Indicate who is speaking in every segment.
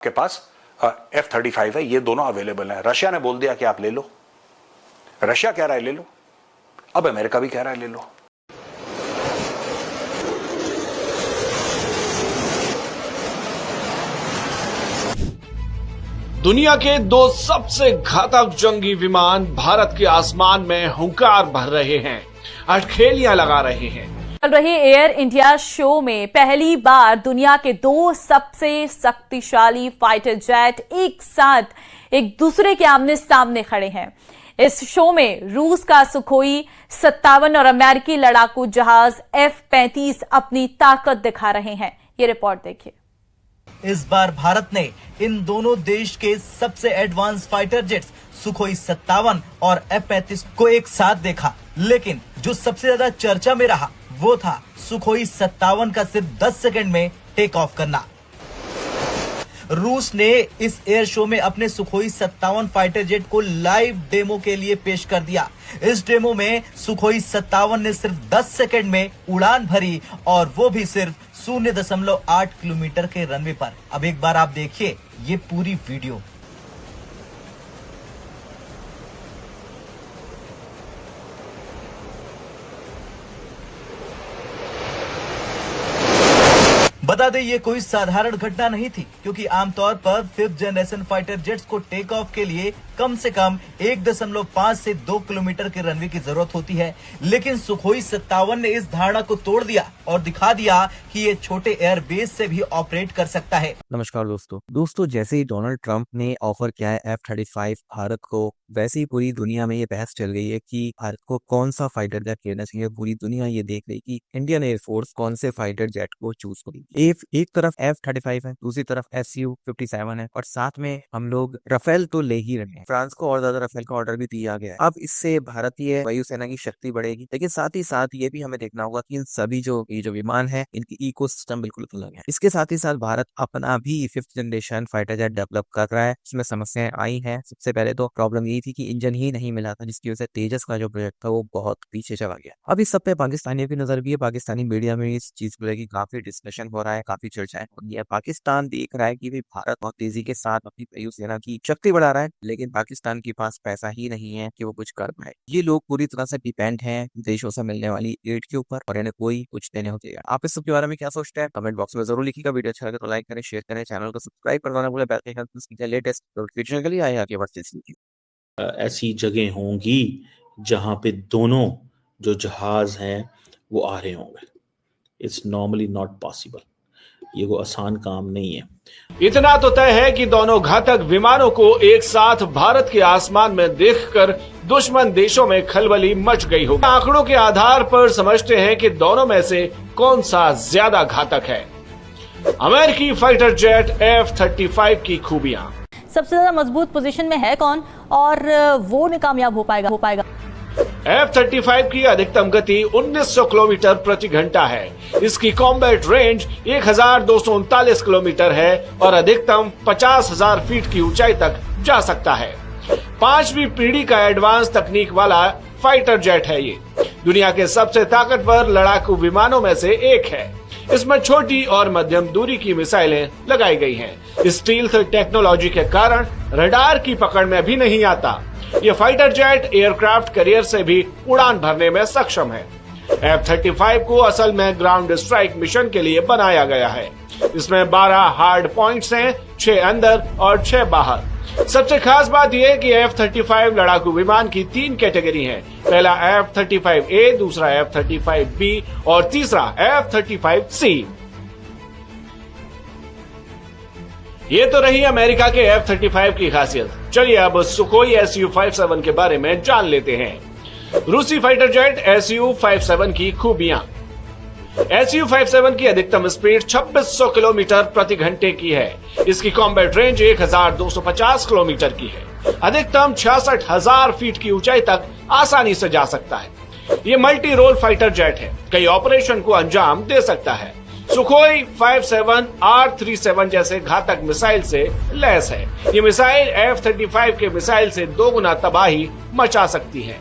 Speaker 1: के पास F-35 है, ये दोनों अवेलेबल हैं। रशिया ने बोल दिया कि आप ले लो। रशिया कह रहा है ले लो, अब अमेरिका भी कह रहा है ले लो।
Speaker 2: दुनिया के दो सबसे घातक जंगी विमान भारत के आसमान में हुंकार भर रहे हैं, अटखेलियां लगा रहे हैं।
Speaker 3: चल रहे एयर इंडिया शो में पहली बार दुनिया के दो सबसे शक्तिशाली फाइटर जेट एक साथ एक दूसरे के आमने सामने खड़े हैं। इस शो में रूस का सुखोई 57 और अमेरिकी लड़ाकू जहाज F-35 अपनी ताकत दिखा रहे हैं। ये रिपोर्ट देखिए।
Speaker 4: इस बार भारत ने इन दोनों देश के सबसे एडवांस फाइटर जेट्स सुखोई 57 और F-35 को एक साथ देखा, लेकिन जो सबसे ज्यादा चर्चा में रहा वो था सुखोई 57 का सिर्फ 10 सेकंड में टेक ऑफ करना। रूस ने इस एयर शो में अपने सुखोई 57 फाइटर जेट को लाइव डेमो के लिए पेश कर दिया। इस डेमो में सुखोई 57 ने सिर्फ 10 सेकंड में उड़ान भरी और वो भी सिर्फ 0.8 किलोमीटर के रनवे पर। अब एक बार आप देखिए ये पूरी वीडियो। बता दें ये कोई साधारण घटना नहीं थी, क्योंकि आमतौर पर 5th जनरेशन फाइटर जेट्स को टेक ऑफ के लिए कम से कम 1.5 से 2 किलोमीटर के रनवे की जरूरत होती है, लेकिन सुखोई 57 ने इस धारणा को तोड़ दिया और दिखा दिया कि ये छोटे एयरबेस से भी ऑपरेट कर सकता है।
Speaker 5: नमस्कार दोस्तों, जैसे ही डोनाल्ड ट्रंप ने ऑफर किया है F-35 भारत को, वैसे ही पूरी दुनिया में ये बहस चल गई है कि भारत को कौन सा फाइटर जेट लेना चाहिए। पूरी दुनिया ये देख रही कि इंडियन एयरफोर्स कौन से फाइटर जेट को चूज करेगी। एक तरफ F-35 है, दूसरी तरफ Su-57 है, और साथ में हम लोग राफेल तो ले ही रहे हैं। फ्रांस को और ज्यादा राफेल का ऑर्डर भी दिया गया है। अब इससे भारतीय वायुसेना की शक्ति बढ़ेगी, लेकिन साथ ही साथ ये भी हमें देखना होगा कि इन सभी जो विमान है इनकी इकोसिस्टम बिल्कुल अलग है। इसके साथ ही साथ भारत अपना भी 5th generation fighter jet develop कर रहा है। इसमें समस्याएं आई हैं। सबसे पहले तो प्रॉब्लम यही थी कि इंजन ही नहीं मिला था, जिसकी वजह से तेजस का जो प्रोजेक्ट था वो बहुत पीछे चला गया। अब इस सब पे पाकिस्तानियों की नजर भी है। पाकिस्तानी मीडिया में इस चीज को लेकर काफी डिस्कशन हो रहा है, काफी चर्चाएं हो रही है। पाकिस्तान देख रहा है कि भाई भारत बहुत तेजी के साथ अपनी वायुसेना की शक्ति बढ़ा रहा है, लेकिन पाकिस्तान के पास पैसा ही नहीं है कि वो कुछ कर पाए। ये लोग पूरी तरह से डिपेंड हैं देशों से मिलने वाली एड के ऊपर, और इन्हें कोई कुछ देने होते हैं। आप इस सब के बारे में क्या सोचते हैं कमेंट बॉक्स में जरूर लिखिएगा। वीडियो अच्छा लगे तो लाइक करें, शेयर करें, चैनल को सब्सक्राइब करना भूलें, बेल के आइकन प्रेस कीजिए। लेटेस्ट नोटिफिकेशन के लिए आए आगे बढ़ते हैं।
Speaker 6: ऐसी जगह होंगी जहां पे दोनों जो जहाज हैं वो आ रहे होंगे। It's normally not possible. ये वो आसान काम नहीं है।
Speaker 2: इतना तो तय है कि दोनों घातक विमानों को एक साथ भारत के आसमान में देखकर दुश्मन देशों में खलबली मच गई होगी। आंकड़ों के आधार पर समझते हैं कि दोनों में से कौन सा ज्यादा घातक है। अमेरिकी फाइटर जेट F-35 की खूबियां।
Speaker 3: सबसे ज्यादा मजबूत पोजीशन में है कौन और वो में कामयाब हो पाएगा।
Speaker 2: F-35 की अधिकतम गति 1900 किलोमीटर प्रति घंटा है। इसकी कॉम्बैट रेंज 1239 किलोमीटर है और अधिकतम 50,000 फीट की ऊंचाई तक जा सकता है। 5वीं पीढ़ी का एडवांस तकनीक वाला फाइटर जेट है। ये दुनिया के सबसे ताकतवर लड़ाकू विमानों में से एक है। इसमें छोटी और मध्यम दूरी की मिसाइलें लगाई गई हैं। स्टील्थ टेक्नोलॉजी के कारण रडार की पकड़ में भी नहीं आता। ये फाइटर जेट एयरक्राफ्ट कैरियर से भी उड़ान भरने में सक्षम है। F-35 को असल में ग्राउंड स्ट्राइक मिशन के लिए बनाया गया है। इसमें 12 हार्ड पॉइंट्स हैं, 6 अंदर और 6 बाहर। सबसे खास बात यह है कि F-35 लड़ाकू विमान की 3 कैटेगरी हैं। पहला F-35A, दूसरा F-35B और तीसरा F-35C। ये तो रही अमेरिका के F-35 की खासियत। चलिए अब सुखोई Su-57 के बारे में जान लेते हैं। रूसी फाइटर जेट Su-57 की खूबियां। Su-57 की अधिकतम स्पीड 2600 किलोमीटर प्रति घंटे की है। इसकी कॉम्बैट रेंज 1250 किलोमीटर की है। अधिकतम 66,000 फीट की ऊंचाई तक आसानी से जा सकता है। ये मल्टी रोल फाइटर जेट है, कई ऑपरेशन को अंजाम दे सकता है। सुखोई 57 R-37 जैसे घातक मिसाइल से लैस है। ये मिसाइल F-35 के मिसाइल से 2 गुना तबाही मचा सकती है।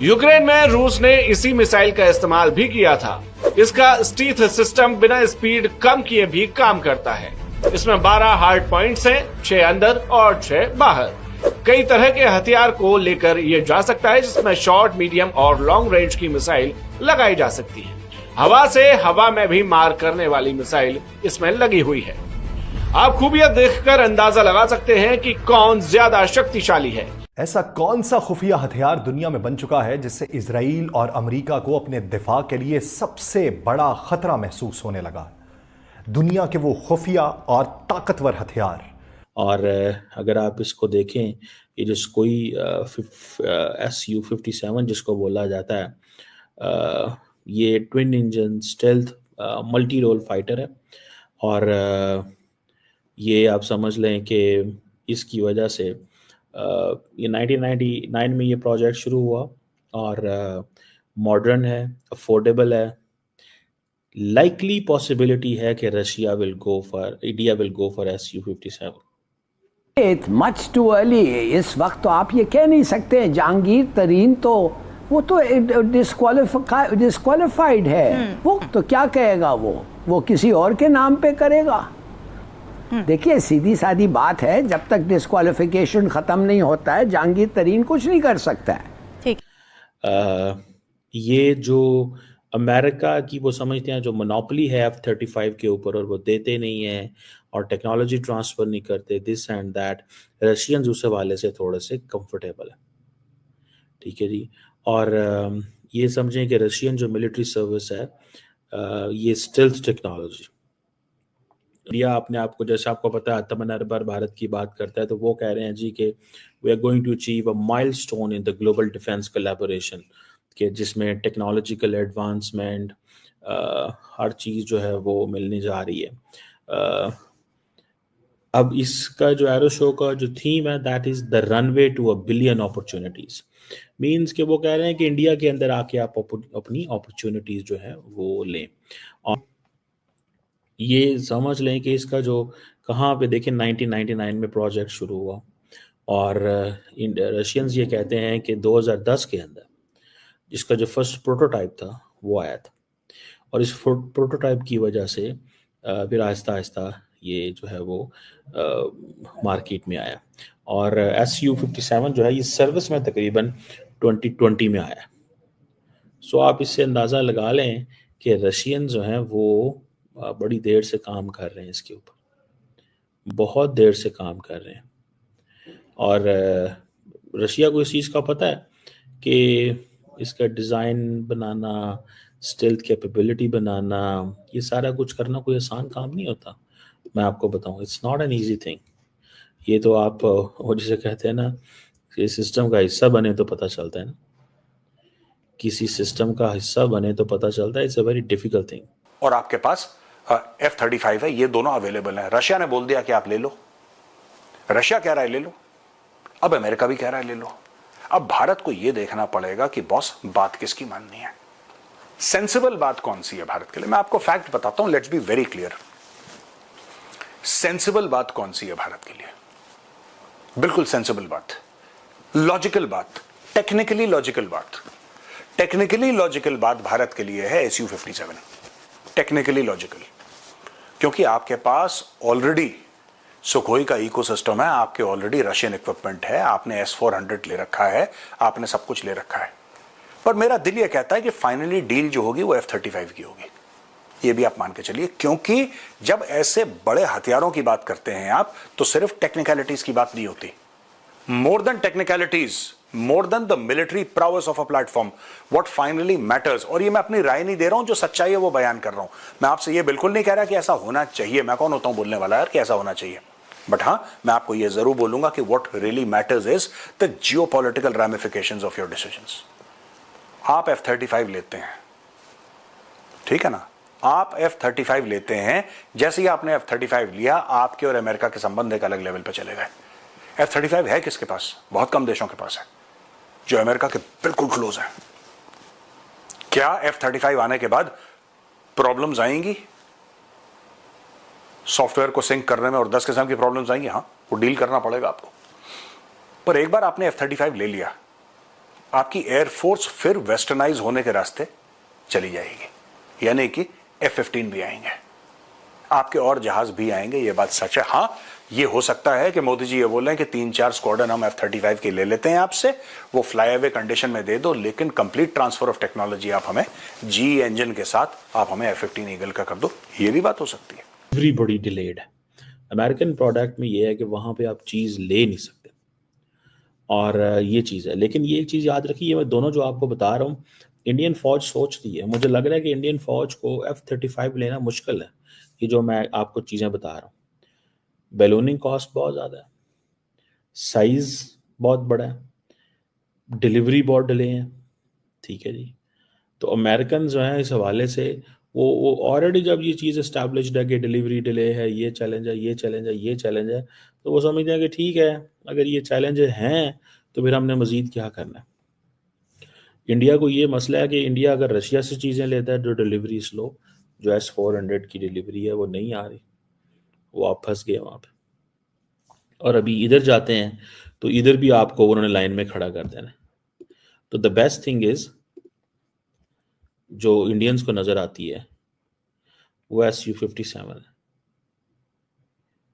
Speaker 2: यूक्रेन में रूस ने इसी मिसाइल का इस्तेमाल भी किया था। इसका स्टील्थ सिस्टम बिना स्पीड कम किए भी काम करता है। इसमें 12 हार्ड पॉइंट्स हैं, 6 अंदर और 6 बाहर। कई तरह के हथियार को लेकर ये जा सकता है, जिसमें शॉर्ट, मीडियम और लॉन्ग रेंज की मिसाइल लगाई जा सकती है। हवा से हवा में भी मार करने वाली मिसाइल इसमें लगी हुई है। आप खूबियां देखकर अंदाजा लगा सकते हैं कि कौन ज्यादा शक्तिशाली है।
Speaker 7: ऐसा कौन सा खुफिया हथियार दुनिया में बन चुका है जिससे इजराइल और अमेरिका को अपने दिफा के लिए सबसे बड़ा खतरा महसूस होने लगा? दुनिया के वो खुफिया और ताकतवर हथियार।
Speaker 6: और अगर आप इसको देखें, ये जिस कोई SU-57 जिसको बोला जाता है, ये twin engine stealth multi role fighter है। और ये आप समझ लें कि इसकी वजह से ये 1999 में ये प्रोजेक्ट शुरू हुआ और मॉडर्न है, अफोर्डेबल है। लाइकली पॉसिबिलिटी है कि India will go for SU-57।
Speaker 8: It's much too early. इस वक्त तो आप ये कह नहीं सकते। जहांगीर तरीन तो वो तो डिस्क्वालिफाइड है। वो तो क्या कहेगा, वो किसी और के नाम पे करेगा। देखिए, सीधी सादी बात है, जब तक डिस्क्वालिफिकेशन खत्म नहीं होता है जहांगीर तरीन कुछ नहीं कर सकता है।
Speaker 3: ठीक।
Speaker 6: ये जो अमेरिका की वो समझते हैं जो मोनोपोली है F-35 के ऊपर, और वो देते नहीं है और टेक्नोलॉजी ट्रांसफर नहीं करते, दिस एंड दैट। रशियंस उस हवाले से थोड़े से कंफर्टेबल है, ठीक है जी। और ये समझें कि रशियन जो मिलिट्री सर्विस है, ये स्टेल्थ टेक्नोलॉजी, इंडिया अपने आप को, जैसे आपको पता है आत्मनिर्भर भारत की बात करता है, तो वो कह रहे हैं जी कि we are going to achieve a milestone in the global defence collaboration, कि जिसमें टेक्नोलॉजिकल एडवांसमेंट हर चीज़ जो है वो मिलने जा रही है। अब इसका जो एरो शो का जो थीम है, that is the runway to a billion opportunities. Means कि वो कह रहे हैं कि इंडिया के अंदर आके आप अपनी अपॉर्चुनिटीज जो है वो लें। और ये समझ लें कि इसका जो कहाँ पे देखें 1999 में प्रोजेक्ट शुरू हुआ, और रशियंस ये कहते हैं कि 2010 के अंदर इसका जो फर्स्ट प्रोटोटाइप था वो आया था, और इस प्रोटोटाइप की वजह से फिर आहिस्ता आहिस्ता ये जो है वो मार्केट में आया। और SU-57 जो है ये सर्विस में तकरीबन 2020 में आया। सो आप इससे अंदाज़ा लगा लें कि रशियन जो हैं वो बड़ी देर से काम कर रहे हैं इसके ऊपर, बहुत देर से काम कर रहे हैं। और रशिया को इस चीज़ का पता है कि इसका डिज़ाइन बनाना, स्टेल्थ कैपेबिलिटी बनाना, ये सारा कुछ करना कोई आसान काम नहीं होता। मैं आपको बताऊं, it's not an easy thing. ये तो आप वो जिसे कहते हैं ना कि सिस्टम का हिस्सा बने तो पता चलता है ना, किसी सिस्टम का हिस्सा बने तो पता चलता है। It's a very difficult thing.
Speaker 1: और आपके पास F-35 है, ये दोनों अवेलेबल है। रशिया ने बोल दिया कि आप ले लो, रशिया कह रहा है ले लो, अब अमेरिका भी कह रहा है ले लो। अब भारत को यह देखना पड़ेगा कि बॉस बात किसकी माननी है, सेंसिबल बात कौन सी है भारत के लिए। मैं आपको फैक्ट बताता हूं, let's be very clear. Sensible बात कौन सी है भारत के लिए? बिल्कुल सेंसिबल बात, लॉजिकल बात, टेक्निकली लॉजिकल बात। टेक्निकली लॉजिकल बात भारत के लिए है SU-57, टेक्निकली लॉजिकल, क्योंकि आपके पास ऑलरेडी सुखोई का इकोसिस्टम है, आपके ऑलरेडी रशियन इक्विपमेंट है, आपने S-400 ले रखा है, आपने सब कुछ ले रखा है। पर मेरा दिल ये कहता है कि फाइनली डील जो होगी वो F-35 की होगी, ये भी आप मान के चलिए। क्योंकि जब ऐसे बड़े हथियारों की बात करते हैं आप, तो सिर्फ टेक्निकलिटीज की बात नहीं होती। More than technicalities, more than the military प्राउस of a platform, what finally matters. और ये मैं अपनी राय नहीं दे रहा हूं, जो सच्चाई है वो बयान कर रहा हूं। मैं आपसे ये बिल्कुल नहीं कह रहा कि ऐसा होना चाहिए, मैं कौन होता हूं बोलने वाला यार कि ऐसा होना चाहिए। बट हां, मैं आपको ये जरूर बोलूंगा कि what really matters is the geopolitical ramifications of your decisions. आप F-35 लेते हैं, ठीक है ना, आप F-35 लेते हैं, जैसे ही आपने F-35 लिया, आपके और अमेरिका के संबंध एक अलग लेवल पर चले गए। F-35 है किसके पास? बहुत कम देशों के पास है, जो अमेरिका के बिल्कुल क्लोज है। क्या F-35 आने के बाद प्रॉब्लम्स आएंगी सॉफ्टवेयर को सिंक करने में, और 10 किस्म की प्रॉब्लम्स आएंगी? हाँ, वो डील करना पड़ेगा आपको। पर एक बार आपने F-35 ले लिया, आपकी एयरफोर्स फिर वेस्टर्नाइज होने के रास्ते चली जाएगी, यानी कि F-15 भी आएंगे। आपके और जहाज भी आएंगे, ये बात सच है। हाँ, ये हो सकता है कि मोदी जी ये बोल रहे हैं कि 3-4 स्क्वाड्रन हम F-35 के ले लेते हैं आपसे, वो फ्लाई अवे कंडीशन में दे दो, लेकिन कंप्लीट ट्रांसफर ऑफ टेक्नोलॉजी आप हमें जी इंजन के साथ आप हमें F-15 ईगल का कर दो, ये भी बात हो सकती है।
Speaker 6: एवरीबॉडी डिलेड है। अमेरिकन प्रोडक्ट में ये है कि वहाँ पे आप चीज़ ले नहीं सकते, और ये चीज़ है। लेकिन ये चीज़ याद रखिए, ये मैं दोनों जो आपको बता रहा हूँ, इंडियन फौज सोचती है। मुझे लग रहा है कि इंडियन फौज को F-35 लेना मुश्किल है, ये जो मैं आपको चीज़ें बता रहा हूँ। बैलूनिंग कॉस्ट बहुत ज़्यादा है, साइज़ बहुत बड़ा है, डिलीवरी बहुत डिले है, ठीक है जी। तो अमेरिकन जो हैं इस हवाले से वो ऑलरेडी जब ये चीज़ इस्टेब्लिश्ड है कि डिलीवरी डिले है, ये चैलेंज है, ये चैलेंज है, ये चैलेंज है, तो वो समझते हैं कि ठीक है, अगर ये चैलेंज हैं तो फिर हमने मज़ीद क्या करना है। इंडिया को ये मसला है कि इंडिया अगर रशिया से चीज़ें लेता है तो डिलीवरी स्लो, जो S-400 की डिलीवरी है वो नहीं आ रही, वो आप फंस गए वहाँ पे। और अभी इधर जाते हैं तो इधर भी आपको उन्होंने लाइन में खड़ा कर देना। तो द बेस्ट थिंग इज़, जो इंडियंस को नज़र आती है वो Su-57 है।